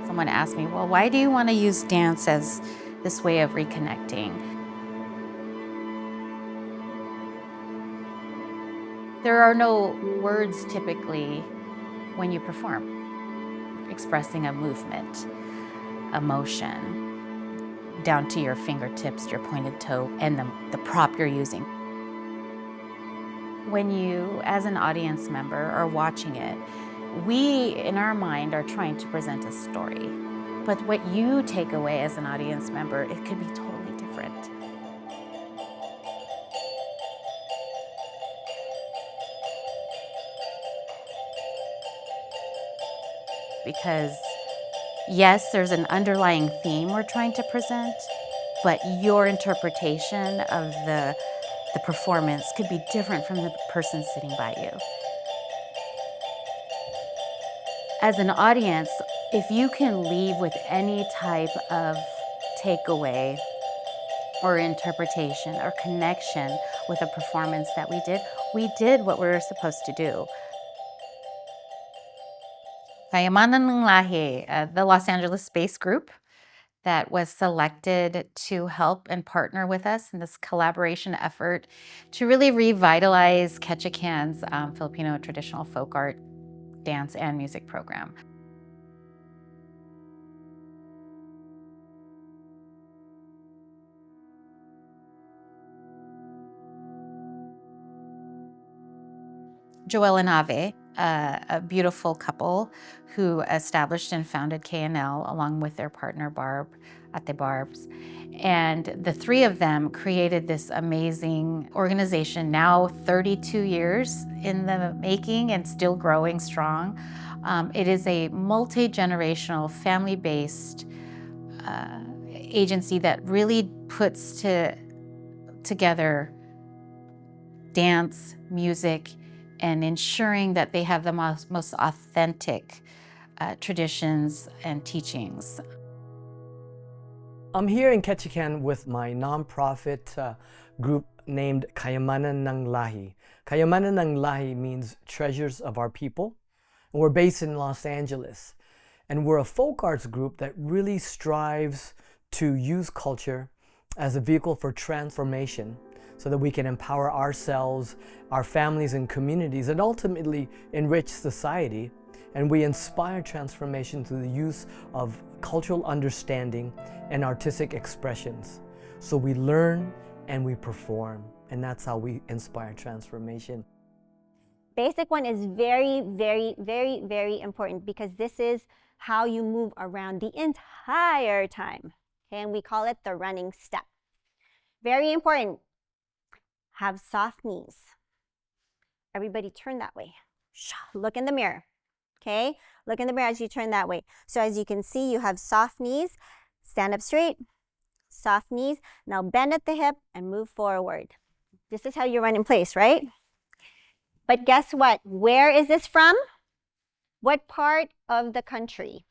Someone asked me, well, why do you want to use dance as this way of reconnecting? There are no words typically when you perform, expressing a movement, emotion, down to your fingertips, your pointed toe, and the prop you're using. When you, as an audience member, are watching it, we, in our mind, are trying to present a story. But what you take away as an audience member, it could be totally different. Because yes, there's an underlying theme we're trying to present, but your interpretation of the performance could be different from the person sitting by you. As an audience, if you can leave with any type of takeaway or interpretation or connection with a performance that we did what we were supposed to do. Kayamanan ng Lahi, the Los Angeles-based group that was selected to help and partner with us in this collaboration effort to really revitalize Ketchikan's Filipino traditional folk art, dance, and music program. Joel and Ave, a beautiful couple who established and founded KNL along with their partner Barb, Ate Barbs. And the three of them created this amazing organization, now 32 years in the making and still growing strong. It is a multi-generational, family-based agency that really puts together dance, music, and ensuring that they have the most authentic traditions and teachings. I'm here in Ketchikan with my nonprofit group named Kayamanan ng Lahi. Kayamanan ng Lahi means treasures of our people. And we're based in Los Angeles. And we're a folk arts group that really strives to use culture as a vehicle for transformation so that we can empower ourselves, our families and communities, and ultimately enrich society. And we inspire transformation through the use of cultural understanding and artistic expressions. So we learn and we perform, and that's how we inspire transformation. Basic one is very, very, very, very important because this is how you move around the entire time. Okay, and we call it the running step. Very important. Have soft knees. Everybody turn that way. Look in the mirror. Okay, look in the mirror as you turn that way. So as you can see, you have soft knees. Stand up straight. Soft knees. Now bend at the hip and move forward. This is how you run in place, right? But guess what? Where is this from? What part of the country?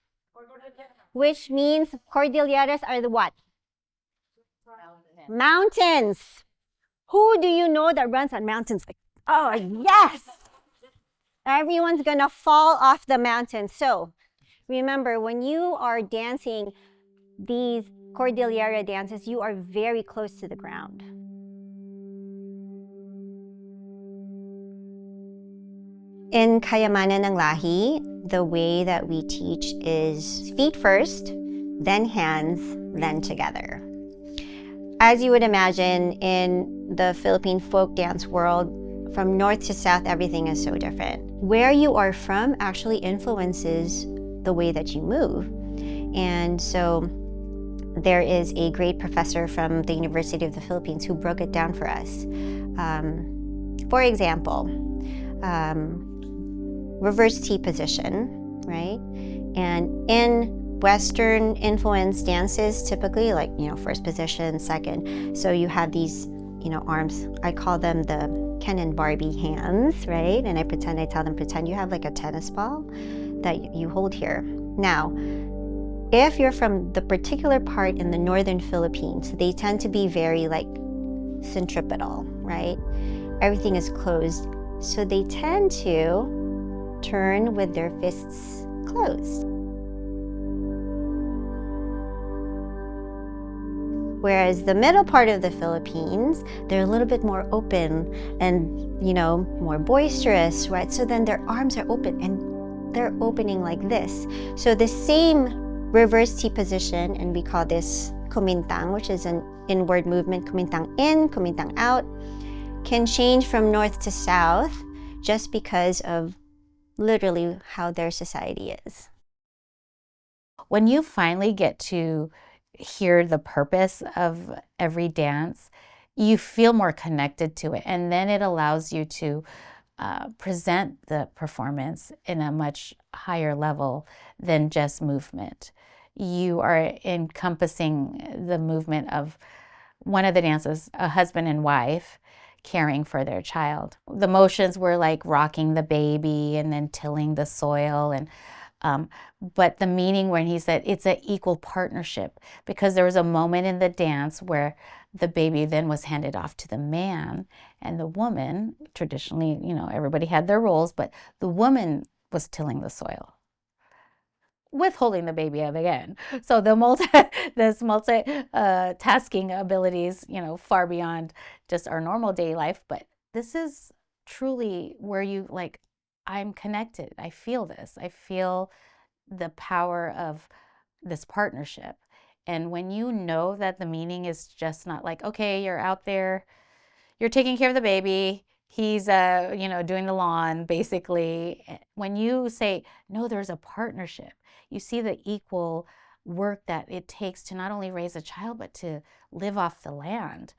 Which means Cordilleras are the what? Mountains. Who do you know that runs on mountains? Oh, yes! Everyone's gonna fall off the mountain. So remember, when you are dancing these Cordillera dances, you are very close to the ground. In Kayamanan ng Lahi, the way that we teach is feet first, then hands, then together. As you would imagine, in the Philippine folk dance world, from north to south, everything is so different. Where you are from actually influences the way that you move. And so there is a great professor from the University of the Philippines who broke it down for us. For example, reverse T position, right? And in Western influenced dances, typically like, first position, second. So you have these, arms. I call them the Ken and Barbie hands, right? And I tell them, pretend you have like a tennis ball that you hold here. Now, if you're from the particular part in the northern Philippines, they tend to be very like centripetal, right? Everything is closed. So they tend to turn with their fists closed. Whereas the middle part of the Philippines, they're a little bit more open and, you know, more boisterous, right? So then their arms are open and they're opening like this. So the same reverse T position, and we call this kumintang, which is an inward movement, kumintang in, kumintang out, can change from north to south just because of literally how their society is. When you finally get to hear the purpose of every dance, you feel more connected to it, and then it allows you to present the performance in a much higher level than just movement. You are encompassing the movement of one of the dances, a husband and wife caring for their child. The motions were like rocking the baby and then tilling the soil, and but the meaning when he said it's an equal partnership, because there was a moment in the dance where the baby then was handed off to the man, and the woman, traditionally, you know, everybody had their roles, but the woman was tilling the soil with holding the baby up again. So the tasking abilities, you know, far beyond just our normal daily life. But this is truly where you like, I'm connected. I feel this. I feel the power of this partnership. And when you know that the meaning is just not like, okay, you're out there, you're taking care of the baby, he's you know, doing the lawn, basically. When you say, no, there's a partnership, you see the equal work that it takes to not only raise a child, but to live off the land.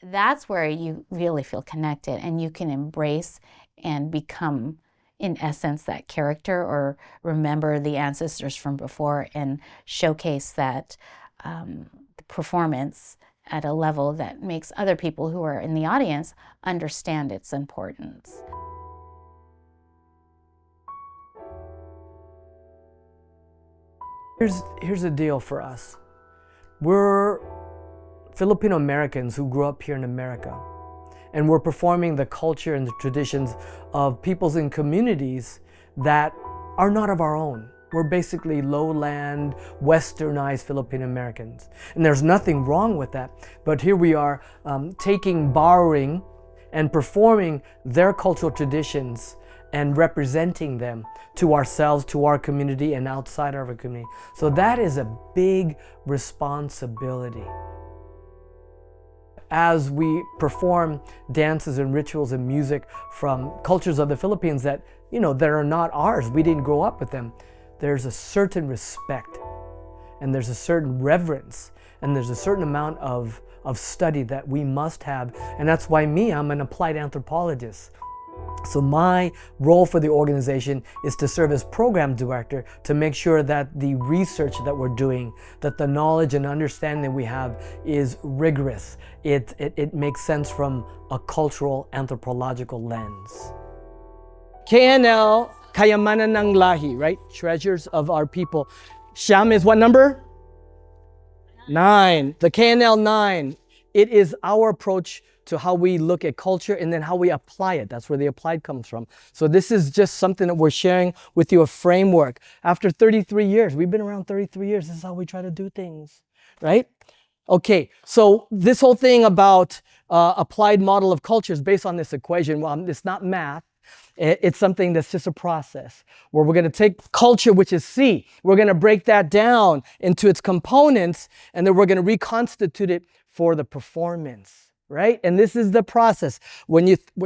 That's where you really feel connected, and you can embrace and become, in essence, that character, or remember the ancestors from before and showcase that performance at a level that makes other people who are in the audience understand its importance. Here's the deal for us. We're Filipino Americans who grew up here in America, and we're performing the culture and the traditions of peoples and communities that are not of our own. We're basically lowland, westernized Filipino Americans. And there's nothing wrong with that. But here we are borrowing and performing their cultural traditions and representing them to ourselves, to our community, and outside of our community. So that is a big responsibility. As we perform dances and rituals and music from cultures of the Philippines that, you know, that are not ours, we didn't grow up with them, there's a certain respect, and there's a certain reverence, and there's a certain amount of study that we must have. And that's why I'm an applied anthropologist. So my role for the organization is to serve as program director to make sure that the research that we're doing, that the knowledge and understanding we have is rigorous. It makes sense from a cultural anthropological lens. KNL, Kayamanan ng Lahi, right? Treasures of our people. Shyam is what number? 9. The KNL 9. It is our approach to how we look at culture and then how we apply it. That's where the applied comes from. So this is just something that we're sharing with you, a framework. After 33 years, we've been around 33 years, this is how we try to do things, right? Okay, so this whole thing about applied model of culture is based on this equation. Well, it's not math. It's something that's just a process where we're going to take culture, which is C, we're going to break that down into its components, and then we're going to reconstitute it for the performance, right? And this is the process.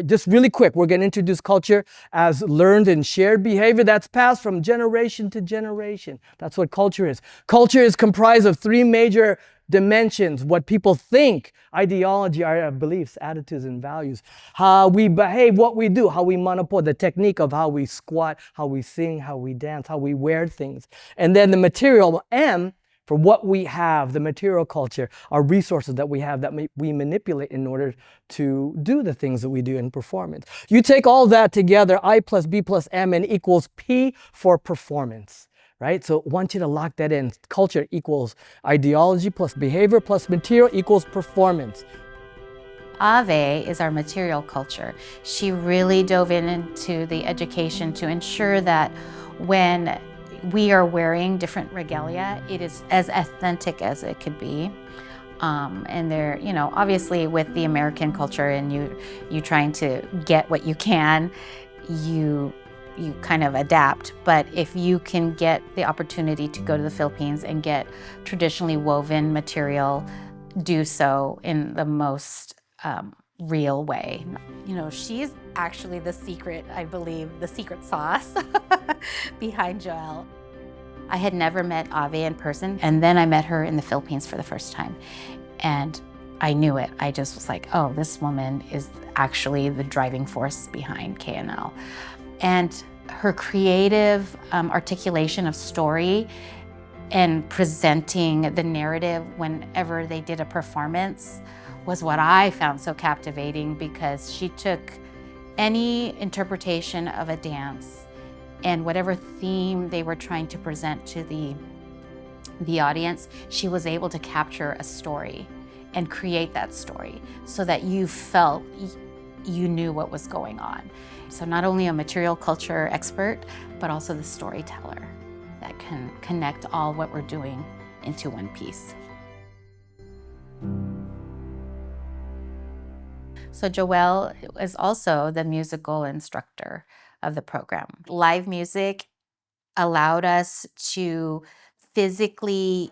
Just really quick, we're going to introduce culture as learned and shared behavior that's passed from generation to generation. That's what culture is. Culture is comprised of 3 major dimensions: what people think, ideology, our beliefs, attitudes, and values, how we behave, what we do, how we manapo, the technique of how we squat, how we sing, how we dance, how we wear things. And then the material, M, for what we have, the material culture, our resources that we have that we manipulate in order to do the things that we do in performance. You take all that together, I plus B plus M, and equals P for performance. Right? So I want you to lock that in. Culture equals ideology plus behavior plus material equals performance. Ave is our material culture. She really dove into the education to ensure that when we are wearing different regalia, it is as authentic as it could be. And they're, obviously with the American culture and you trying to get what you can, you kind of adapt. But if you can get the opportunity to go to the Philippines and get traditionally woven material, do so in the most real way. She's actually the secret, I believe, the secret sauce behind Joelle. I had never met Ave in person, and then I met her in the Philippines for the first time. And I knew it. I just was like, oh, this woman is actually the driving force behind KNL. And her creative articulation of story and presenting the narrative whenever they did a performance was what I found so captivating, because she took any interpretation of a dance and whatever theme they were trying to present to the audience, she was able to capture a story and create that story so that you felt you knew what was going on. So not only a material culture expert, but also the storyteller that can connect all what we're doing into one piece. So Joelle is also the musical instructor of the program. Live music allowed us to physically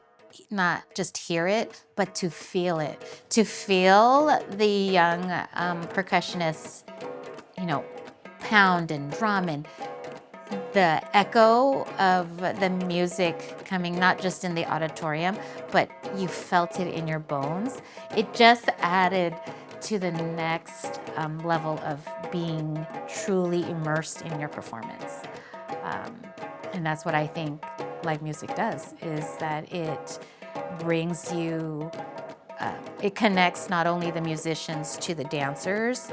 not just hear it, but to feel it. To feel the young percussionists, pound and drum, and the echo of the music coming not just in the auditorium, but you felt it in your bones. It just added to the next level of being truly immersed in your performance. And that's what I think live music does, is that it brings you, it connects not only the musicians to the dancers,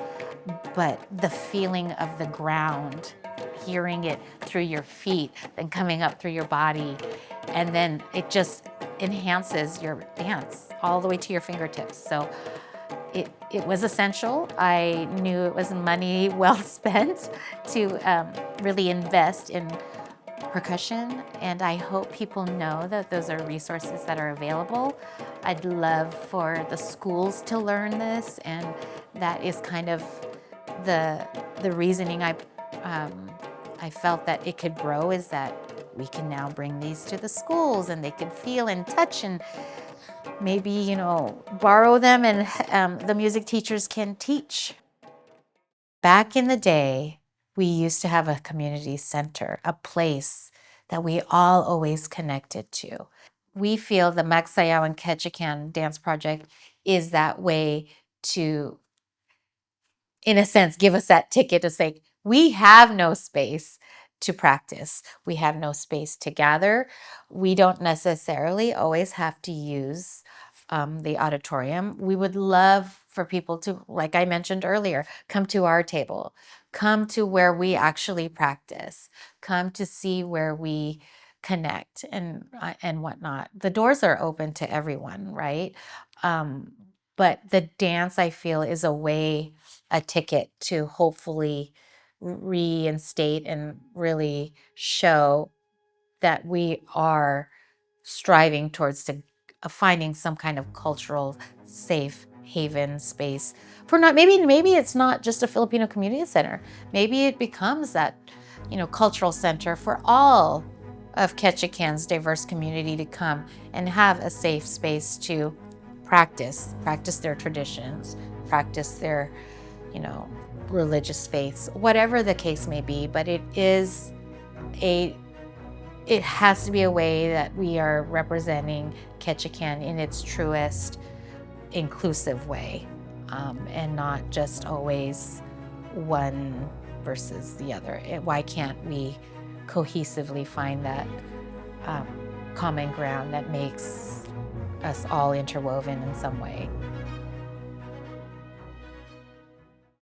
but the feeling of the ground, hearing it through your feet, then coming up through your body, and then it just enhances your dance all the way to your fingertips. So it was essential. I knew it was money well spent to really invest in percussion, and I hope people know that those are resources that are available. I'd love for the schools to learn this, and that is kind of the reasoning I felt that it could grow, is that we can now bring these to the schools and they could feel and touch and maybe, borrow them, and the music teachers can teach. Back in the day, we used to have a community center, a place that we all always connected to. We feel the Magsayawan Ketchikan dance project is that way to, in a sense, give us that ticket to say, we have no space to practice. We have no space to gather. We don't necessarily always have to use the auditorium. We would love for people to, like I mentioned earlier, come to our table, come to where we actually practice, come to see where we connect and whatnot. The doors are open to everyone, right? But the dance, I feel, is a ticket to hopefully reinstate and really show that we are striving towards finding some kind of cultural safe haven space for maybe it's not just a Filipino community center. Maybe it becomes that, cultural center for all of Ketchikan's diverse community to come and have a safe space to practice their traditions, practice their, religious faiths, whatever the case may be. But it has to be a way that we are representing Ketchikan in its truest inclusive way, and not just always one versus the other. Why can't we cohesively find that common ground that makes us all interwoven in some way?